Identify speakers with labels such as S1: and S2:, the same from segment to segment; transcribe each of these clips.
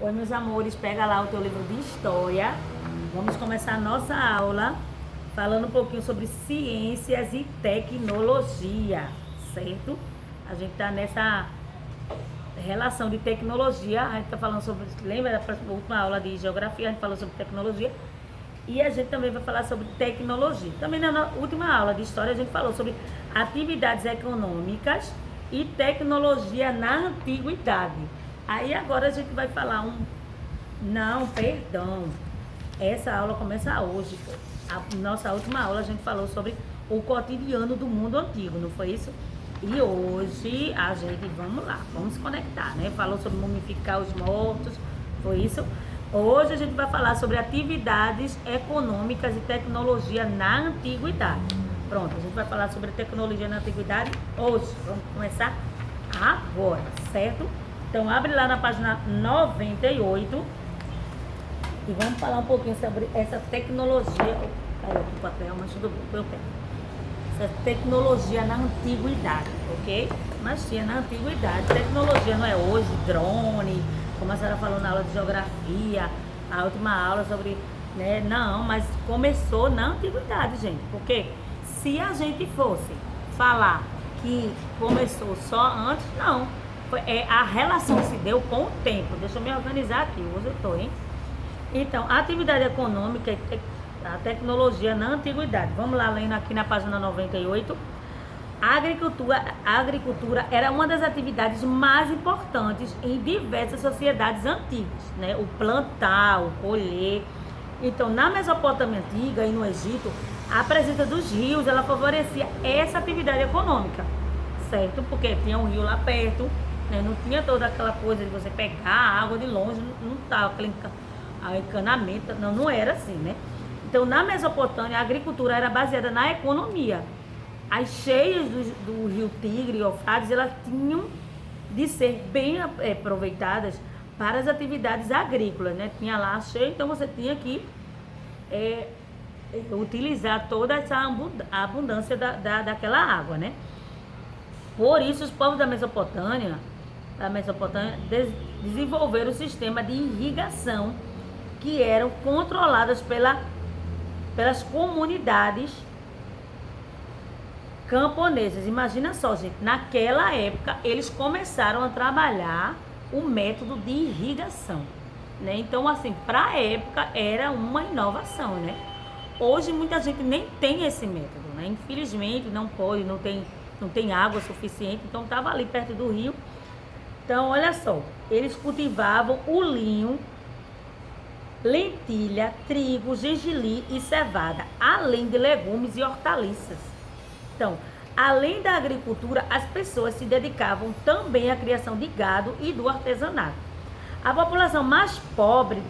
S1: Oi, meus amores, pega lá o teu livro de história. Vamos começar a nossa aula falando um pouquinho sobre ciências e tecnologia, certo? A gente tá nessa relação de tecnologia, a gente tá falando sobre, lembra da última aula de geografia, a gente falou sobre tecnologia, e a gente também vai falar sobre tecnologia. Também na última aula de história a gente falou sobre atividades econômicas e tecnologia na antiguidade. Aí agora a gente vai falar Não, perdão. Essa aula começa hoje. A nossa última aula a gente falou sobre o cotidiano do mundo antigo, não foi isso? E hoje a gente, vamos lá, vamos se conectar, né? Falou sobre mumificar os mortos, foi isso? Hoje a gente vai falar sobre atividades econômicas e tecnologia na antiguidade. Pronto, a gente vai falar sobre tecnologia na antiguidade hoje. Vamos começar agora, certo? Então abre lá na página 98 e vamos falar um pouquinho sobre essa tecnologia. Caiu aqui o papel, mas tudo bem, eu pego. Essa tecnologia na antiguidade, ok? Mas tinha na antiguidade. Tecnologia não é hoje, drone, como a senhora falou na aula de geografia, a última aula sobre, né? Não, mas começou na antiguidade, gente. Porque se a gente fosse falar que começou só antes, não. A relação se deu com o tempo. Deixa eu me organizar aqui, hoje eu tô, hein? Então, a atividade econômica e a tecnologia na antiguidade. Vamos lá, lendo aqui na página 98. A agricultura era uma das atividades mais importantes em diversas sociedades antigas, né? O plantar, o colher. Então, na Mesopotâmia antiga e no Egito, a presença dos rios, ela favorecia essa atividade econômica, certo? Porque tinha um rio lá perto, né? Não tinha toda aquela coisa de você pegar a água de longe, não estava aquele encanamento, não era assim, né? Então, na Mesopotâmia, a agricultura era baseada na economia. As cheias do rio Tigre e Eufrates, elas tinham de ser bem aproveitadas para as atividades agrícolas, né? Tinha lá a cheia, então você tinha que utilizar toda essa abundância daquela água, né? Por isso, os povos da Mesopotâmia desenvolveram o sistema de irrigação que eram controladas pelas comunidades camponesas. Imagina só, gente, naquela época eles começaram a trabalhar o método de irrigação, né? Então, assim, para a época era uma inovação, né? Hoje muita gente nem tem esse método, né? Infelizmente não pode, não tem água suficiente, então estava ali perto do rio. Então, olha só, eles cultivavam o linho, lentilha, trigo, gergelim e cevada, além de legumes e hortaliças. Então, além da agricultura, as pessoas se dedicavam também à criação de gado e do artesanato. A população mais pobre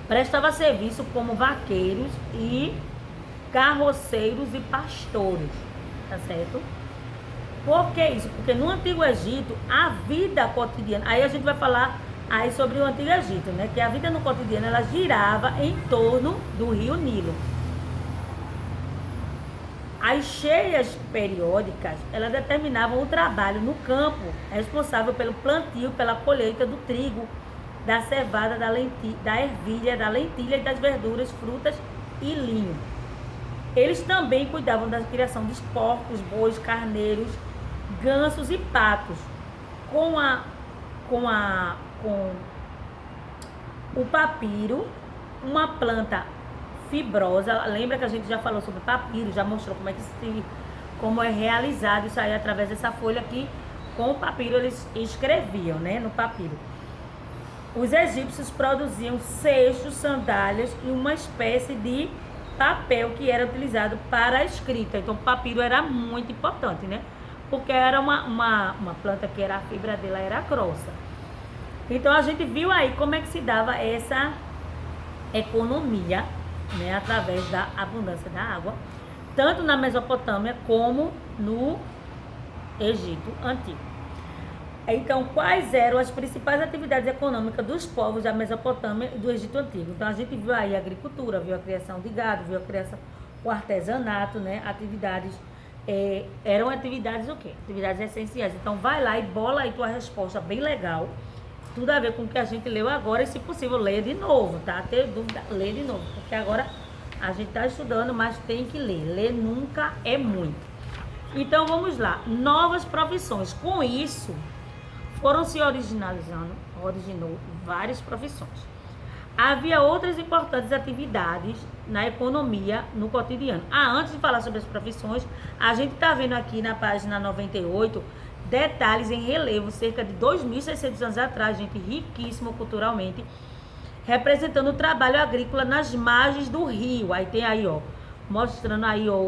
S1: prestava serviço como vaqueiros e carroceiros e pastores, tá certo? Por que isso? Porque no Antigo Egito, a vida cotidiana, aí a gente vai falar aí sobre o Antigo Egito, né? Que a vida no cotidiano, ela girava em torno do rio Nilo. As cheias periódicas, elas determinavam o trabalho no campo, responsável pelo plantio, pela colheita do trigo, da cevada, da ervilha, da lentilha e das verduras, frutas e linho. Eles também cuidavam da criação dos porcos, bois, carneiros, gansos e patos. Com o papiro, uma planta fibrosa. Lembra que a gente já falou sobre papiro, já mostrou como é realizado isso aí através dessa folha aqui. Com o papiro eles escreviam, né, no papiro. Os egípcios produziam cestos, sandálias e uma espécie de papel que era utilizado para a escrita. Então o papiro era muito importante, né? Porque era uma planta que a fibra dela era grossa. Então a gente viu aí como é que se dava essa economia, né, através da abundância da água, tanto na Mesopotâmia como no Egito Antigo. Então, quais eram as principais atividades econômicas dos povos da Mesopotâmia e do Egito Antigo? Então, a gente viu aí a agricultura, viu a criação de gado, viu a criação, o artesanato, né? Eram atividades o quê? Atividades essenciais. Então, vai lá e bola aí tua resposta bem legal tudo a ver com o que a gente leu agora e, se possível, leia de novo, tá? Ter dúvida, leia de novo, porque agora a gente está estudando, mas tem que ler. Ler nunca é muito. Então, vamos lá. Novas profissões. Com isso, foram se originou várias profissões. Havia outras importantes atividades na economia, no cotidiano. Antes de falar sobre as profissões, a gente está vendo aqui na página 98 detalhes em relevo, cerca de 2.600 anos atrás, gente, riquíssimo culturalmente, representando o trabalho agrícola nas margens do rio. Aí tem aí, ó, mostrando aí, ó,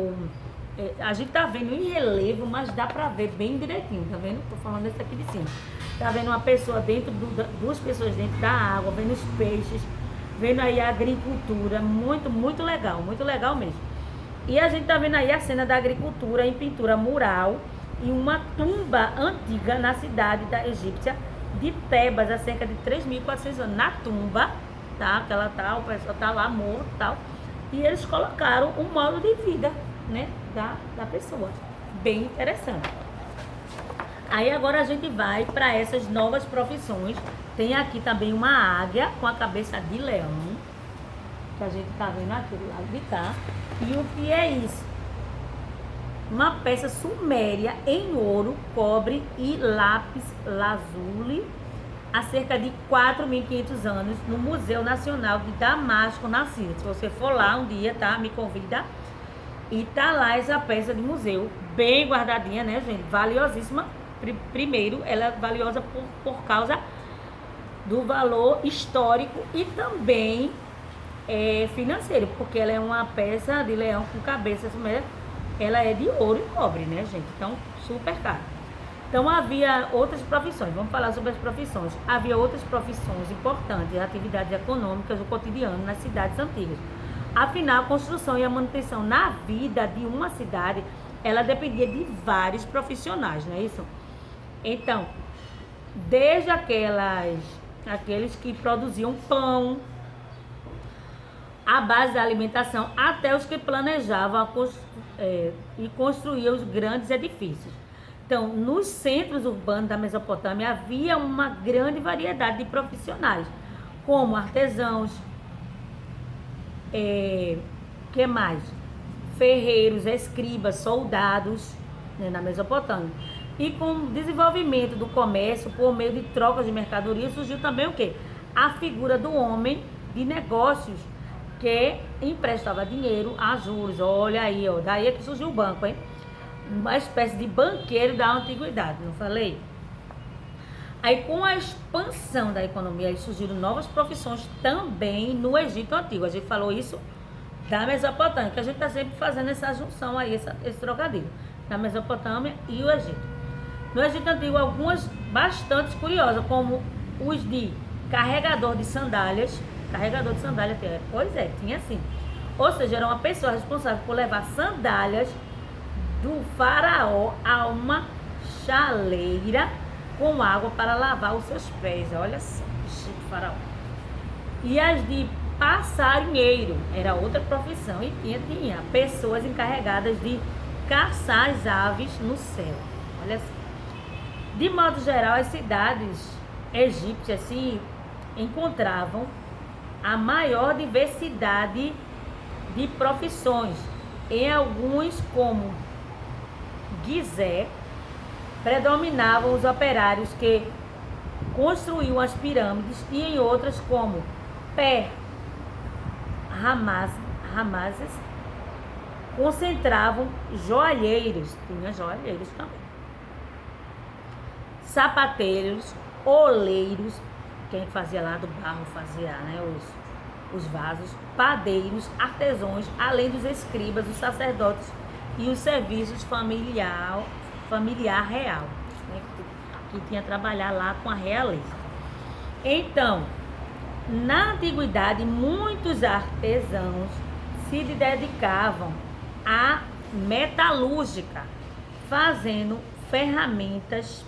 S1: a gente tá vendo em relevo, mas dá pra ver bem direitinho, tá vendo? Tô falando desse aqui de cima. Tá vendo uma pessoa dentro, duas pessoas dentro da água, vendo os peixes, vendo aí a agricultura, muito legal mesmo. E a gente tá vendo aí a cena da agricultura em pintura mural e uma tumba antiga na cidade da egípcia de Tebas, há cerca de 3.400 anos. Na tumba, tá? Que ela tá, o pessoal tá lá morto e tal. E eles colocaram um modo de vida, né? Da pessoa. Bem interessante. Aí agora a gente vai para essas novas profissões. Tem aqui também uma águia com a cabeça de leão, que a gente tá vendo aqui do lado de cá. E o que é isso? Uma peça suméria em ouro, cobre e lápis lazuli, há cerca de 4.500 anos, no Museu Nacional de Damasco, na Síria. Se você for lá um dia, tá? Me convida. E tá lá essa peça de museu, bem guardadinha, né, gente? Valiosíssima. Primeiro, ela é valiosa por causa do valor histórico e também financeiro, porque ela é uma peça de leão com cabeça suméria. Ela é de ouro e cobre, né, gente? Então, super caro. Então, havia outras profissões. Vamos falar sobre as profissões. Havia outras profissões importantes, atividades econômicas do cotidiano nas cidades antigas. Afinal, a construção e a manutenção na vida de uma cidade, ela dependia de vários profissionais, não é isso? Então, desde aqueles que produziam pão, a base da alimentação, até os que planejavam e construíam os grandes edifícios. Então, nos centros urbanos da Mesopotâmia havia uma grande variedade de profissionais, como artesãos, que mais? Ferreiros, escribas, soldados, né, na Mesopotâmia. E com o desenvolvimento do comércio por meio de trocas de mercadoria, surgiu também o quê? A figura do homem de negócios, que emprestava dinheiro a juros. Olha aí, ó, daí é que surgiu o banco, hein? Uma espécie de banqueiro da antiguidade, não falei? Aí, com a expansão da economia, aí surgiram novas profissões também no Egito Antigo. A gente falou isso da Mesopotâmia, que a gente está sempre fazendo essa junção aí, esse trocadilho, da Mesopotâmia e o Egito. No Egito Antigo, algumas bastante curiosas, como os de carregador de sandálias. Carregador de sandália, pois é, tinha assim. Ou seja, era uma pessoa responsável por levar sandálias do faraó a uma chaleira com água para lavar os seus pés. Olha só, chique faraó. E as de passarinheiro, era outra profissão. E tinha pessoas encarregadas de caçar as aves no céu. Olha só. De modo geral, as cidades egípcias se encontravam a maior diversidade de profissões. Em alguns, como Gizé, predominavam os operários que construíam as pirâmides, e em outras, como Ramazes, concentravam joalheiros, tinha joalheiros também, sapateiros, oleiros, quem fazia lá do barro, fazia, né, os vasos, padeiros, artesãos, além dos escribas, os sacerdotes e os serviços familiar real, né, que tinha que trabalhar lá com a realeza. Então, na antiguidade, muitos artesãos se dedicavam à metalúrgica, fazendo ferramentas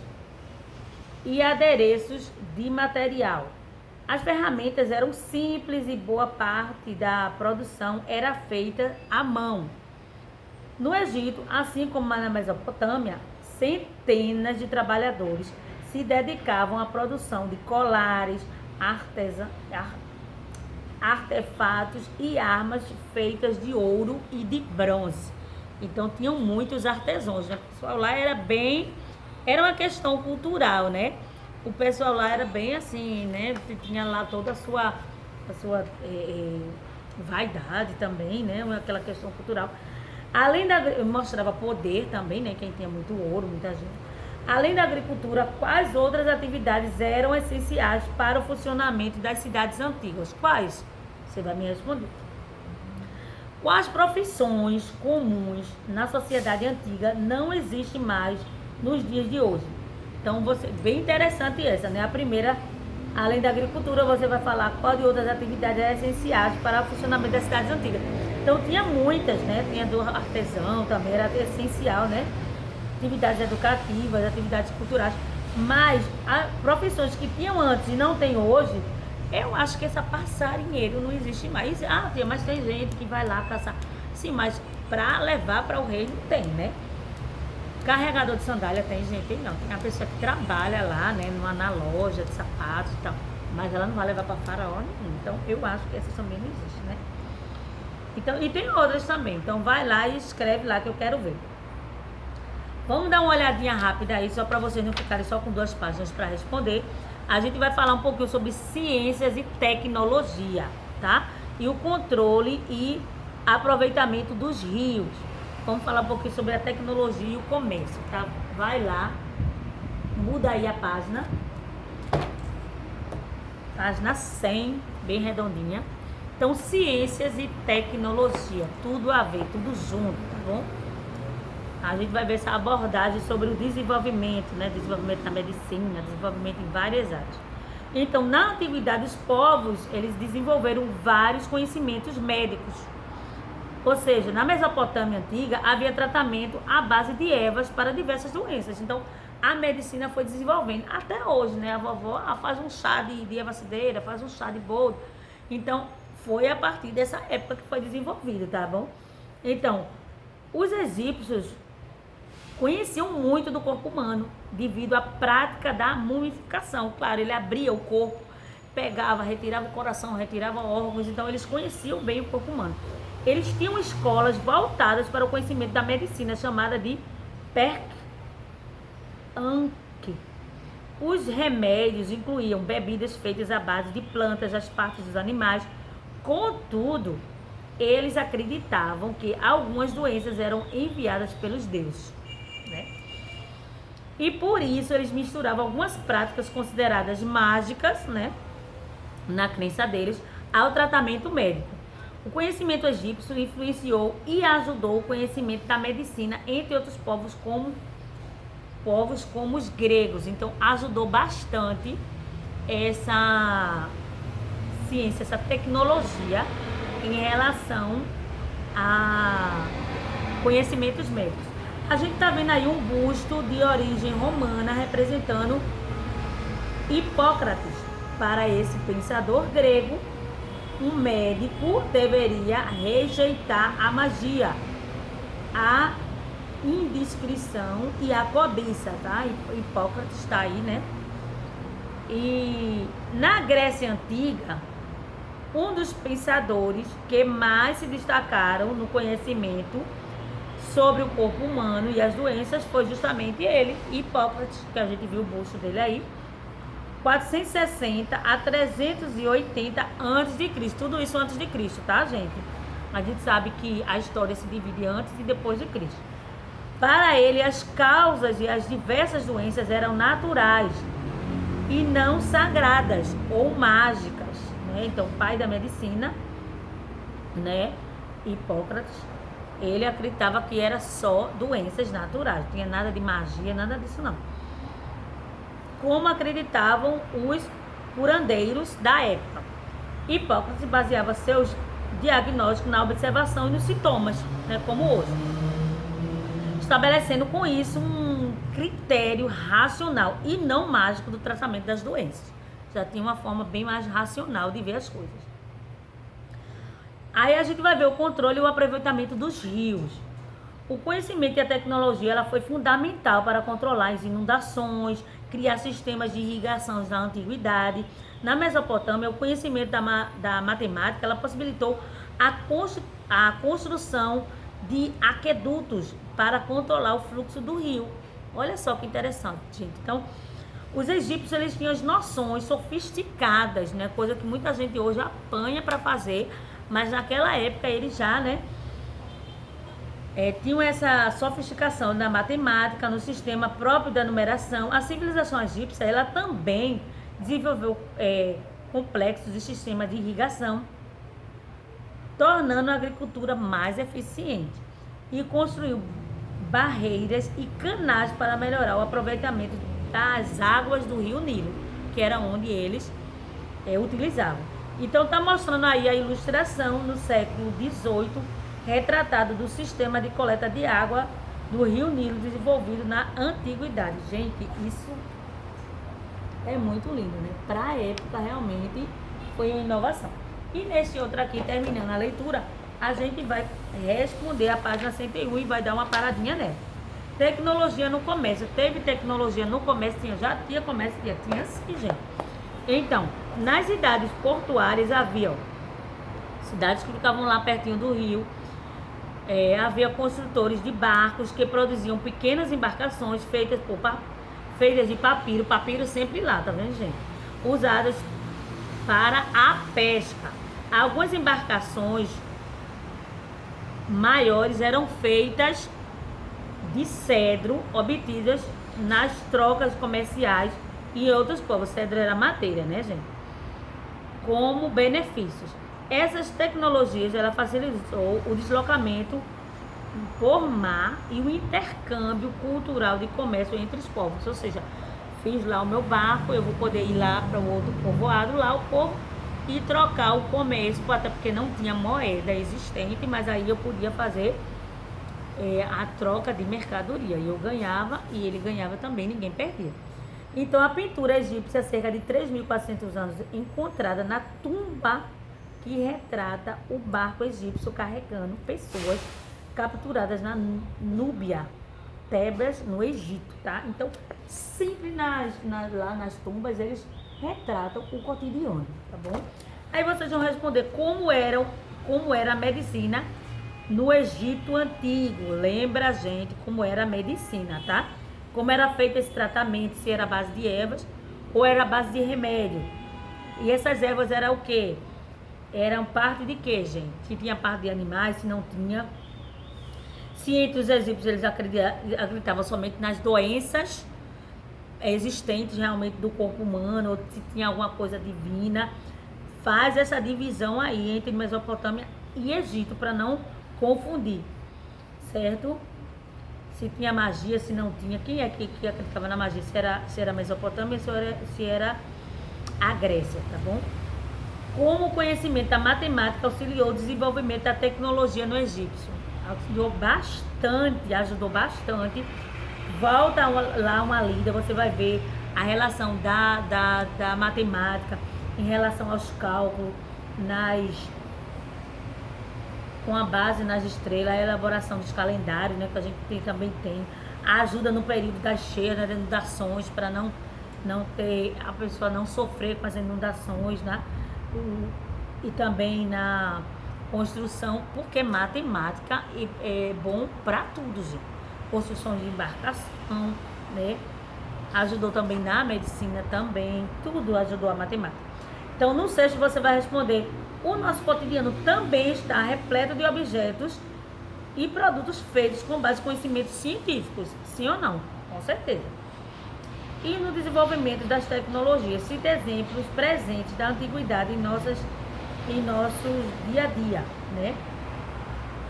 S1: e adereços de material. As ferramentas eram simples e boa parte da produção era feita à mão. No Egito, assim como na Mesopotâmia, centenas de trabalhadores se dedicavam à produção de colares, artefatos e armas feitas de ouro e de bronze. Então tinham muitos artesãos, né? O pessoal lá era uma questão cultural, né? O pessoal lá era bem assim, né? Tinha lá toda a sua vaidade também, né? Aquela questão cultural. Mostrava poder também, né? Quem tinha muito ouro, muita gente. Além da agricultura, quais outras atividades eram essenciais para o funcionamento das cidades antigas? Quais? Você vai me responder. Quais profissões comuns na sociedade antiga não existem mais nos dias de hoje? Então, bem interessante essa, né? A primeira, além da agricultura, você vai falar qual de outras atividades eram essenciais para o funcionamento das cidades antigas. Então, tinha muitas, né? Tinha do artesão também, era essencial, né? Atividades educativas, atividades culturais. Mas profissões que tinham antes e não tem hoje, eu acho que essa passarinheiro não existe mais. Mas tem gente que vai lá caçar. Sim, mas para levar para o reino tem, né? Carregador de sandália tem gente, tem não. Tem a pessoa que trabalha lá, né? Na loja de sapatos e tal. Mas ela não vai levar para faraó nenhum. Então eu acho que essas também não existem, né? Então, e tem outras também. Então vai lá e escreve lá que eu quero ver. Vamos dar uma olhadinha rápida aí, só para vocês não ficarem só com 2 páginas para responder. A gente vai falar um pouquinho sobre ciências e tecnologia, tá? E o controle e aproveitamento dos rios. Vamos falar um pouquinho sobre a tecnologia e o comércio, tá? Vai lá, muda aí a página. Página 100, bem redondinha. Então, ciências e tecnologia, tudo a ver, tudo junto, tá bom? A gente vai ver essa abordagem sobre o desenvolvimento, né? Desenvolvimento da medicina, desenvolvimento em várias áreas. Então, na antiguidade, os povos, eles desenvolveram vários conhecimentos médicos. Ou seja, na Mesopotâmia antiga, havia tratamento à base de ervas para diversas doenças. Então, a medicina foi desenvolvendo. Até hoje, né? A vovó faz um chá de erva cidreira, faz um chá de boldo. Então, foi a partir dessa época que foi desenvolvido, tá bom? Então, os egípcios conheciam muito do corpo humano, devido à prática da mumificação. Claro, ele abria o corpo, pegava, retirava o coração, retirava órgãos, então eles conheciam bem o corpo humano. Eles tinham escolas voltadas para o conhecimento da medicina, chamada de Perk-Anke. Os remédios incluíam bebidas feitas à base de plantas, das partes dos animais. Contudo, eles acreditavam que algumas doenças eram enviadas pelos deuses, né? E por isso eles misturavam algumas práticas consideradas mágicas, né, na crença deles, ao tratamento médico. O conhecimento egípcio influenciou e ajudou o conhecimento da medicina entre outros povos como os gregos. Então ajudou bastante essa ciência, essa tecnologia em relação a conhecimentos médicos. A gente está vendo aí um busto de origem romana representando Hipócrates. Para esse pensador grego, um médico deveria rejeitar a magia, a indiscrição e a cobiça, tá? Hipócrates está aí, né? E na Grécia Antiga, um dos pensadores que mais se destacaram no conhecimento sobre o corpo humano e as doenças foi justamente ele, Hipócrates, que a gente viu o busto dele aí, 460 a 380 a.C. Tudo isso antes de Cristo, tá, gente? A gente sabe que a história se divide antes e depois de Cristo. Para ele, as causas e as diversas doenças eram naturais e não sagradas ou mágicas, né? Então, o pai da medicina, né, Hipócrates, ele acreditava que era só doenças naturais, não tinha nada de magia, nada disso não. Como acreditavam os curandeiros da época. Hipócrates baseava seus diagnósticos na observação e nos sintomas, né, como hoje, estabelecendo com isso um critério racional e não mágico do tratamento das doenças. Já tinha uma forma bem mais racional de ver as coisas. Aí a gente vai ver o controle e o aproveitamento dos rios. O conhecimento e a tecnologia ela foi fundamental para controlar as inundações criar sistemas de irrigação na antiguidade. Na Mesopotâmia, o conhecimento da matemática ela possibilitou a construção de aquedutos para controlar o fluxo do rio. Olha só que interessante, gente. Então, os egípcios eles tinham as noções sofisticadas, né? Coisa que muita gente hoje apanha para fazer, mas naquela época eles já, né? Tinham essa sofisticação na matemática, no sistema próprio da numeração. A civilização egípcia ela também desenvolveu complexos de sistemas de irrigação, tornando a agricultura mais eficiente e construiu barreiras e canais para melhorar o aproveitamento das águas do rio Nilo, que era onde eles utilizavam. Então está mostrando aí a ilustração no século XVIII, retratado do sistema de coleta de água do rio Nilo desenvolvido na antiguidade. Gente, isso é muito lindo, né? Para a época realmente foi uma inovação. E nesse outro aqui, terminando a leitura, a gente vai responder a página 101 e vai dar uma paradinha nela. Tecnologia no comércio. Teve tecnologia no comércio? Já tinha comércio? Tinha sim, gente. Então, nas cidades portuárias havia cidades que ficavam lá pertinho do rio. Havia construtores de barcos que produziam pequenas embarcações feitas de papiro. Papiro sempre lá, tá vendo, gente? Usadas para a pesca. Algumas embarcações maiores eram feitas de cedro, obtidas nas trocas comerciais e outros povos. Cedro era madeira, né, gente? Como benefícios. Essas tecnologias, ela facilitou o deslocamento por mar e o intercâmbio cultural de comércio entre os povos. Ou seja, fiz lá o meu barco, eu vou poder ir lá para o outro povoado, lá o povo, e trocar o comércio, até porque não tinha moeda existente, mas aí eu podia fazer a troca de mercadoria. Eu ganhava e ele ganhava também, ninguém perdia. Então a pintura egípcia, cerca de 3.400 anos, encontrada na tumba que retrata o barco egípcio carregando pessoas capturadas na Núbia, Tebas, no Egito, tá? Então, sempre lá nas tumbas, eles retratam o cotidiano, tá bom? Aí vocês vão responder como era a medicina no Egito Antigo. Lembra, gente, como era a medicina, tá? Como era feito esse tratamento, se era a base de ervas ou era a base de remédio. E essas ervas eram o quê? Eram parte de quê, gente? Se tinha parte de animais, se não tinha. Se entre os egípcios eles acreditavam somente nas doenças existentes realmente do corpo humano, ou se tinha alguma coisa divina. Faz essa divisão aí entre Mesopotâmia e Egito, para não confundir, certo? Se tinha magia, se não tinha. Quem é que acreditava na magia? Se era Mesopotâmia, se era a Grécia, tá bom? Como o conhecimento da matemática auxiliou o desenvolvimento da tecnologia no egípcio? Ajudou bastante. Volta lá uma lida, você vai ver a relação da matemática em relação aos cálculos, com a base nas estrelas, a elaboração dos calendários, né, que a gente também tem, a ajuda no período das cheias, nas inundações, para não ter, a pessoa não sofrer com as inundações, né, e também na construção, porque matemática é bom para tudo, gente. Construção de embarcação, né, ajudou também na medicina também, tudo ajudou a matemática. Então, no sexto você vai responder: o nosso cotidiano também está repleto de objetos e produtos feitos com base em conhecimentos científicos, sim ou não? Com certeza. E no desenvolvimento das tecnologias, cita exemplos presentes da antiguidade em nosso dia a dia, né?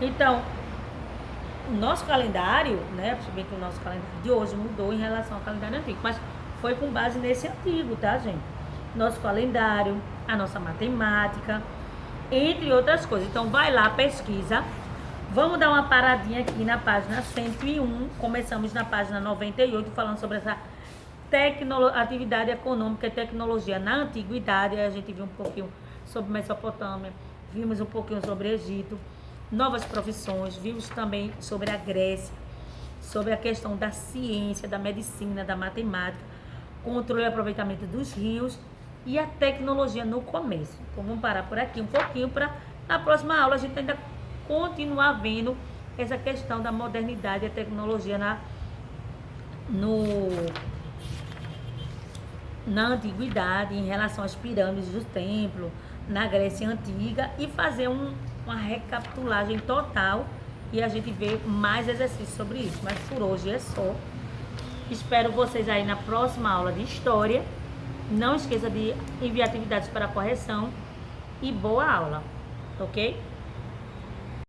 S1: Então, o nosso calendário, né? Principalmente o nosso calendário de hoje mudou em relação ao calendário antigo, mas foi com base nesse antigo, tá, gente? Nosso calendário, a nossa matemática, entre outras coisas. Então, vai lá, pesquisa. Vamos dar uma paradinha aqui na página 101. Começamos na página 98, falando sobre essa atividade econômica e tecnologia na antiguidade. A gente viu um pouquinho sobre Mesopotâmia, vimos um pouquinho sobre Egito, novas profissões, vimos também sobre a Grécia, sobre a questão da ciência, da medicina, da matemática, controle e aproveitamento dos rios e a tecnologia no começo. Então vamos parar por aqui um pouquinho para na próxima aula a gente ainda continuar vendo essa questão da modernidade e a tecnologia na antiguidade, em relação às pirâmides do templo, na Grécia Antiga, e fazer uma recapitulagem total e a gente ver mais exercícios sobre isso. Mas por hoje é só. Espero vocês aí na próxima aula de História. Não esqueça de enviar atividades para correção e boa aula, ok?